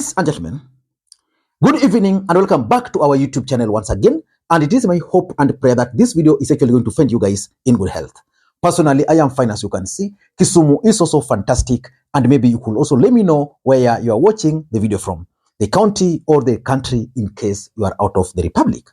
Ladies and gentlemen, good evening and welcome back to our YouTube channel once again. And it is my hope and prayer that this video is actually going to find you guys in good health. Personally, I am fine, as you can see. Kisumu is also fantastic, and maybe you could also let me know where you are watching the video from, the county or the country, in case you are out of the republic.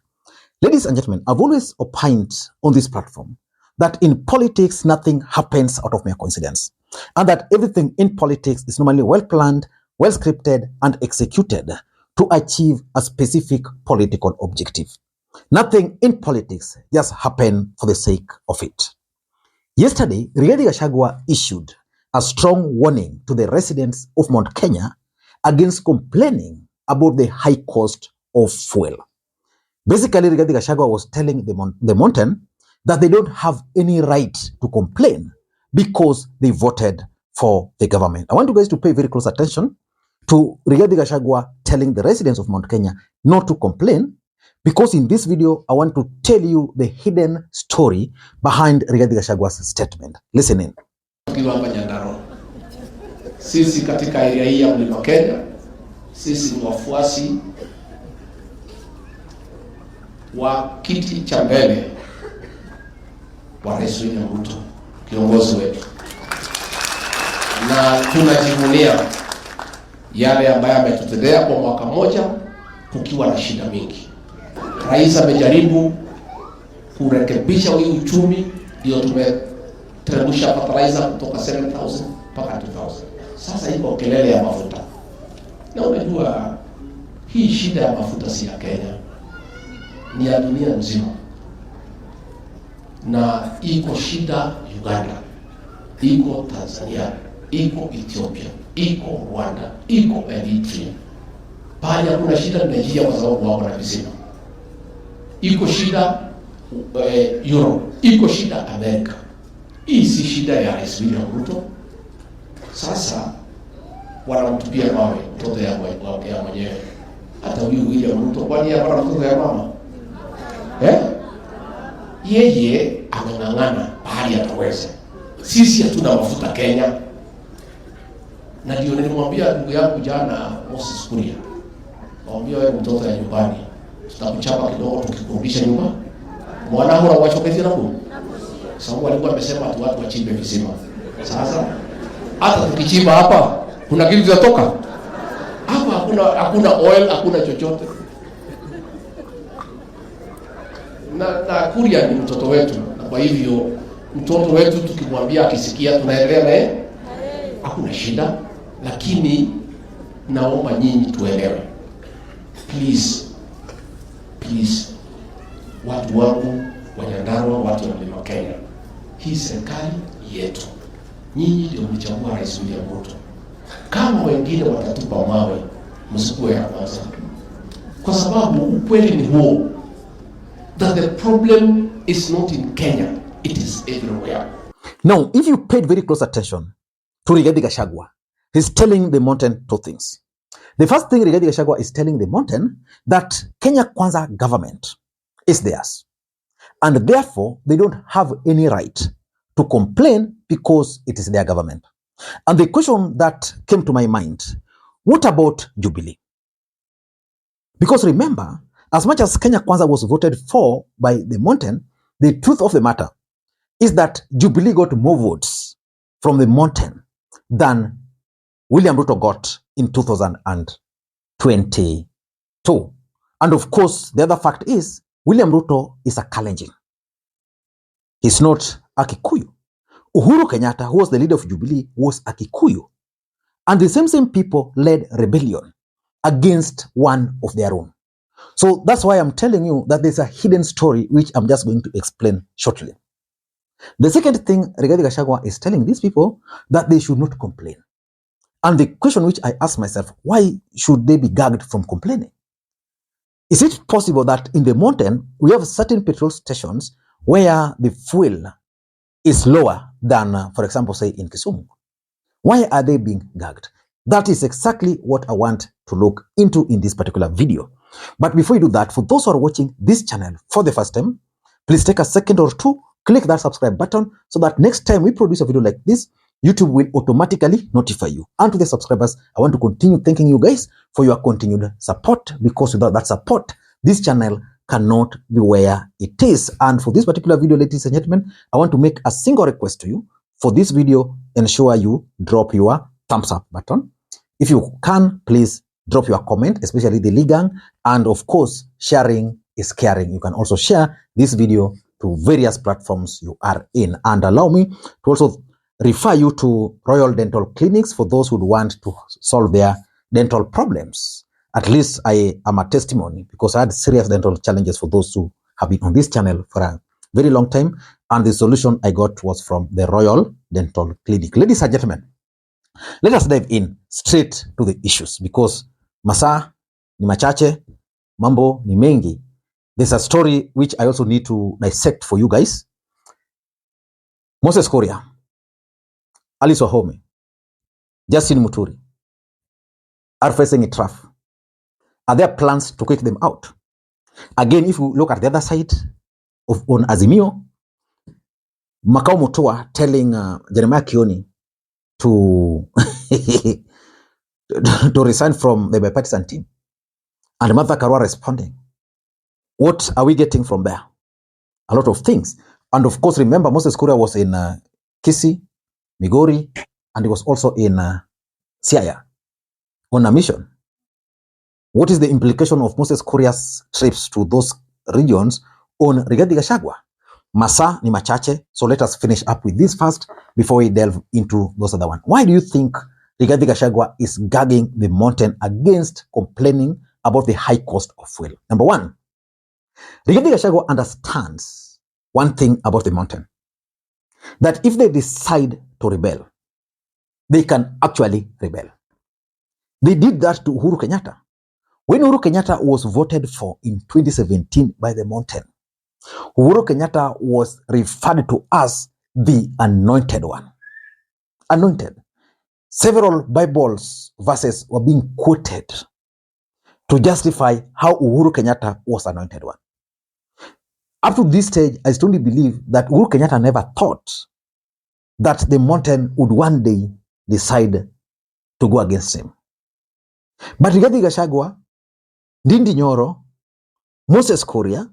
Ladies and gentlemen, I've always opined on this platform that in politics, nothing happens out of mere coincidence, and that everything in politics is normally well planned, well scripted, and executed to achieve a specific political objective. Nothing in politics just happens for the sake of it. Yesterday, Rigathi Gachagua issued a strong warning to the residents of Mount Kenya against complaining about the high cost of fuel. Basically, Rigathi Gachagua was telling the mountain that they don't have any right to complain because they voted for the government. I want you guys to pay very close attention to Rigathi Gachagua telling the residents of Mount Kenya not to complain, because in this video, I want to tell you the hidden story behind Rigathi Gachagua's statement. Listen in. Sisi katika area hii ya Mlima Kenya, sisi ni wafuasi wa kiti cha mbele wa Rais William Ruto, kiongozi wetu, na tunajivunia yale ambayo ametutendea kwa mwaka moja kukiwa na shida mingi. Rais amejaribu kurekebisha hii uchumi, ndio tumeteremsha fertilizer kutoka 7,000 mpaka 2,000. Sasa iko kelele ya mafuta. Na unajua hii shida ya mafuta si ya Kenya, ni ya dunia nzima. Na iko shida Uganda, iko Tanzania, iko Ethiopia, iko Rwanda, iko Eritrea. Pale kuna shida Nigeria kwa sababu wako na visima. Iko shida Europe, iko shida Amerika. Hii si shida ya Rais William Ruto. Sasa wanamtupia mawe mtoto ya mwenyewe. Hata huyu William Ruto kwani hapa mtoto ya mama? Yeye anang'ang'ana bahali ataweza. Sisi hatuna mafuta Kenya. Na ndio nilimwambia ndugu yangu jana Moses Kuria, mwambie wewe mtoto ya nyumbani, tutakuchapa kidogo tukikurudisha nyuma. Mwanangu na wachokezi nako. Sababu alikuwa amesema watu wachimbe visima. Sasa hata tukichimba hapa kuna kitu kitatoka. Hapa hakuna oil, hakuna chochote. Na Kuria ni mtoto wetu. Na kwa hivyo mtoto wetu tukimwambia akisikia tunaendelea naye, hakuna shida, lakini naomba nyinyi tuelewe. Please, watu wangu wa Nyandarua, watu wa Mlima Kenya, hii serikali yetu. Nyinyi ndio mlichagua Rais William Ruto. Kama wengine watatupa mawe, msikuwe ya kwanza. Kwa sababu ukweli ni huo, that the problem is not in Kenya, it is everywhere. Now, if you paid very close attention to Rigathi Gachagua, he's telling the mountain two things. The first thing Rigathi Gachagua is telling the mountain that Kenya Kwanza government is theirs, and therefore they don't have any right to complain because it is their government. And the question that came to my mind, what about Jubilee? Because remember, as much as Kenya Kwanza was voted for by the mountain, the truth of the matter is that Jubilee got more votes from the mountain than William Ruto got in 2022. And of course, the other fact is, William Ruto is a Kalenjin. He's not a Kikuyu. Uhuru Kenyatta, who was the leader of Jubilee, was a Kikuyu. And the same people led rebellion against one of their own. So that's why I'm telling you that there's a hidden story which I'm just going to explain shortly. The second thing Rigathi Gachagua is telling these people that they should not complain. And the question which I ask myself, why should they be gagged from complaining? Is it possible that in the mountain, we have certain petrol stations where the fuel is lower than, for example, say in Kisumu? Why are they being gagged? That is exactly what I want to look into in this particular video. But before you do that, for those who are watching this channel for the first time, please take a second or two, click that subscribe button so that next time we produce a video like this, YouTube will automatically notify you. And to the subscribers, I want to continue thanking you guys for your continued support, because without that support, this channel cannot be where it is. And for this particular video, ladies and gentlemen, I want to make a single request to you. For this video, ensure you drop your thumbs up button. If you can, please drop your comment, especially the Ligang, and of course, sharing is caring. You can also share this video to various platforms you are in. And allow me to also refer you to Royal Dental Clinics for those who would want to solve their dental problems. At least I am a testimony, because I had serious dental challenges for those who have been on this channel for a very long time, and the solution I got was from the Royal Dental Clinic. Ladies and gentlemen, let us dive in straight to the issues, because masaa ni machache, mambo ni mengi. There's a story which I also need to dissect for you guys. Moses Kuria, Alice Wahome, Justin Muturi are facing a trough. Are there plans to kick them out? Again, if you look at the other side of on Azimio, Makau Mutua telling Jeremiah Kioni to to resign from the bipartisan team, and Martha Karua responding. What are we getting from there? A lot of things. And of course, remember, Moses Kuria was in Kisii, Migori, and he was also in Siaya on a mission. What is the implication of Moses Kuria's trips to those regions on Rigathi Gachagua? Masa ni machache, so let us finish up with this first before we delve into those other one. Why do you think Rigathi Gachagua is gagging the mountain against complaining about the high cost of fuel? Number one, Rigathi Gachagua understands one thing about the mountain, that if they decide to rebel, they can actually rebel. They did that to Uhuru Kenyatta. When Uhuru Kenyatta was voted for in 2017 by the mountain, Uhuru Kenyatta was referred to as the anointed one. Anointed. Several Bibles verses were being quoted to justify how Uhuru Kenyatta was anointed one. Up to this stage, I strongly believe that Uhuru Kenyatta never thought that the mountain would one day decide to go against him. But Rigathi Gachagua, Ndindi Nyoro, Moses Kuria,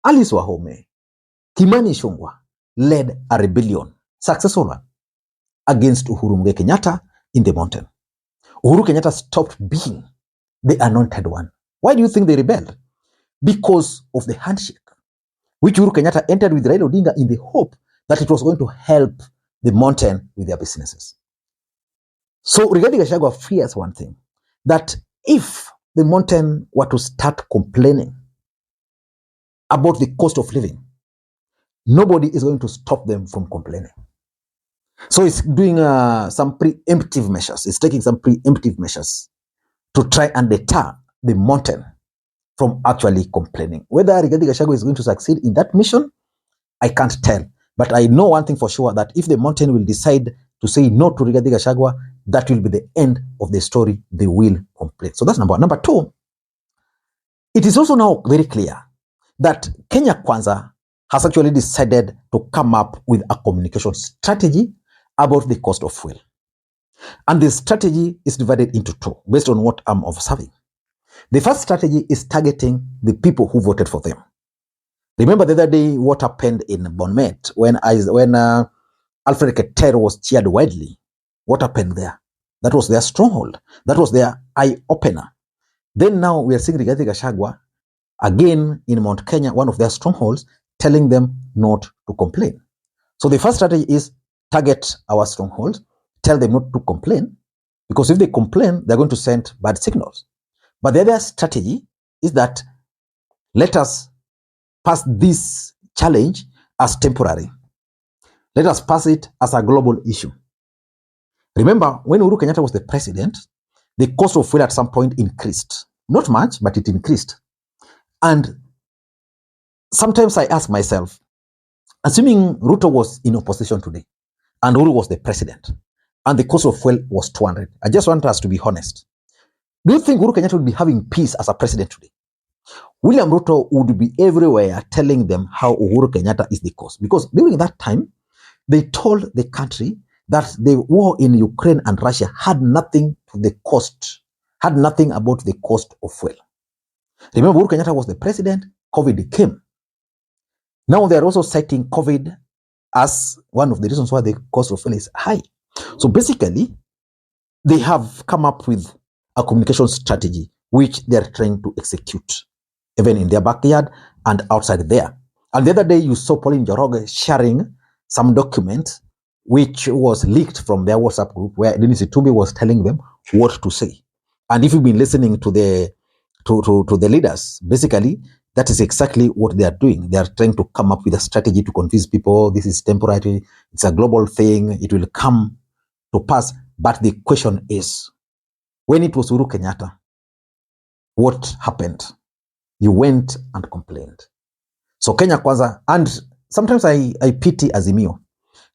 Alice Wahome, Kimani Ichung'wah led a rebellion, successful one, against Uhuru Muigai Kenyatta in the mountain. Uhuru Kenyatta stopped being the anointed one. Why do you think they rebelled? Because of the handshake, which Uhuru Kenyatta entered with Raila Odinga in the hope that it was going to help the mountain with their businesses. So Rigathi Gachagua fears one thing, that if the mountain were to start complaining about the cost of living, nobody is going to stop them from complaining. So it's doing some preemptive measures. It's taking some preemptive measures to try and deter the mountain from actually complaining. Whether Rigathi Gachagua is going to succeed in that mission, I can't tell. But I know one thing for sure, that if the mountain will decide to say no to Rigathi Gachagua, that will be the end of the story. They will complain. So that's number one. Number two, it is also now very clear that Kenya Kwanza has actually decided to come up with a communication strategy about the cost of fuel. And the strategy is divided into two, based on what I'm observing. The first strategy is targeting the people who voted for them. Remember the other day what happened in Bomet when Alfred Keter was cheered widely. What happened there? That was their stronghold. That was their eye-opener. Then now we are seeing Rigathi Gachagua again in Mount Kenya, one of their strongholds, telling them not to complain. So the first strategy is target our strongholds, tell them not to complain, because if they complain, they're going to send bad signals. But the other strategy is that let us pass this challenge as temporary. Let us pass it as a global issue. Remember, when Uhuru Kenyatta was the president, the cost of fuel at some point increased. Not much, but it increased. And sometimes I ask myself, assuming Ruto was in opposition today, and Uhuru was the president, and the cost of fuel was 200, I just want us to be honest. Do you think Uhuru Kenyatta would be having peace as a president today? William Ruto would be everywhere telling them how Uhuru Kenyatta is the cause. Because during that time, they told the country that the war in Ukraine and Russia had nothing about the cost of fuel. Remember, Uhuru Kenyatta was the president, COVID came. Now they are also citing COVID as one of the reasons why the cost of fuel is high. So basically, they have come up with a communication strategy which they are trying to execute, even in their backyard and outside there. And the other day, you saw Pauline Njoroge sharing some document which was leaked from their WhatsApp group, where Dennis Itumbi was telling them what to say. And if you've been listening to the leaders, basically, that is exactly what they are doing. They are trying to come up with a strategy to convince people this is temporary, it's a global thing, it will come to pass. But the question is, when it was Uhuru Kenyatta, what happened? You went and complained. So Kenya Kwanza, and sometimes I pity Azimio.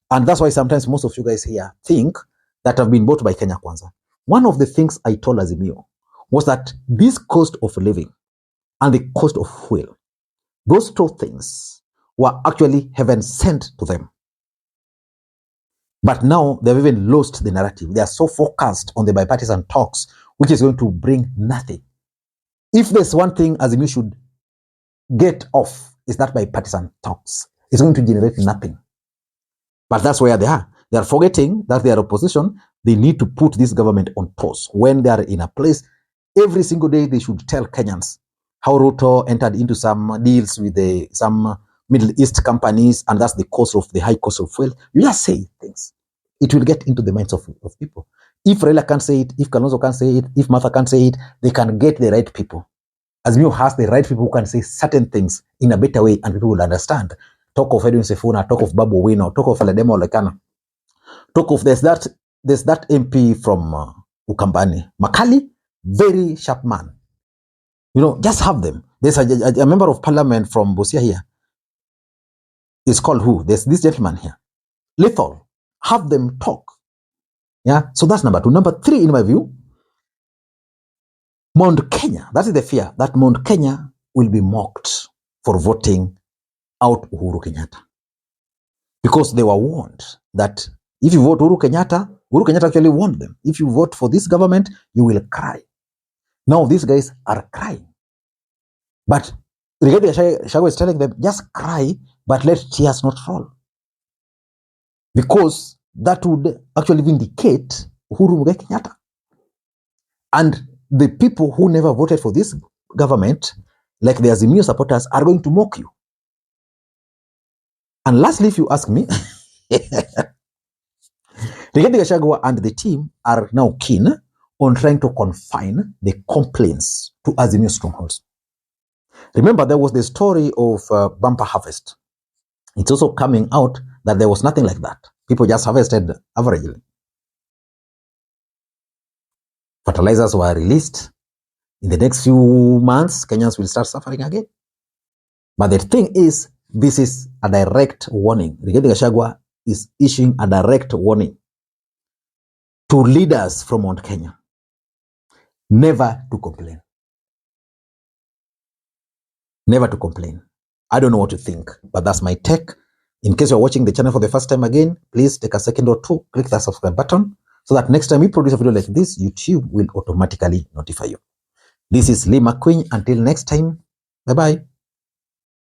And that's why sometimes most of you guys here think that I've been bought by Kenya Kwanza. One of the things I told Azimio was that this cost of living and the cost of fuel, those two things were actually heaven sent to them. But now they've even lost the narrative. They are so focused on the bipartisan talks, which is going to bring nothing. If there's one thing Azimio should get off, is that bipartisan talks. It's going to generate nothing. But that's where they are. They are forgetting that they are opposition. They need to put this government on pause. When they are in a place, every single day they should tell Kenyans how Ruto entered into some deals with some Middle East companies, and that's the high cost of fuel. You just say things. It will get into the minds of people. If Raila can't say it, if Kalonzo can't say it, if Martha can't say it, they can get the right people. Azimio has the right people who can say certain things in a better way, and people will understand. Talk of Edwin Sifuna, talk of Babu Wino, talk of Ledemo Lekana, talk of there's that MP from Ukambani, Makali, very sharp man. Just have them. There's a member of parliament from Busia here. It's called who? There's this gentleman here. Lethal. Have them talk. Yeah. So that's number 2. Number 3, in my view, Mount Kenya. That is the fear that Mount Kenya will be mocked for voting out Uhuru Kenyatta. Because they were warned that if you vote Uhuru Kenyatta actually warned them. If you vote for this government, you will cry. Now these guys are crying. But Rigathi Gachagua is telling them, just cry, but let tears not fall. Because that would actually vindicate Uhuru Kenyatta. And the people who never voted for this government, like the Azimio supporters, are going to mock you. And lastly, if you ask me, Rigathi Gachagua and the team are now keen on trying to confine the complaints to Azimio strongholds. Remember, there was the story of bumper harvest. It's also coming out that there was nothing like that. People just harvested averagely. Fertilizers were released. In the next few months, Kenyans will start suffering again. But the thing is, this is a direct warning. Rigathi Gachagua is issuing a direct warning to leaders from Mount Kenya. Never to complain. Never to complain. I don't know what you think, but that's my take. In case you're watching the channel for the first time again, please take a second or two, click that subscribe button, so that next time we produce a video like this, YouTube will automatically notify you. This is Lee Makwiny. Until next time, bye-bye.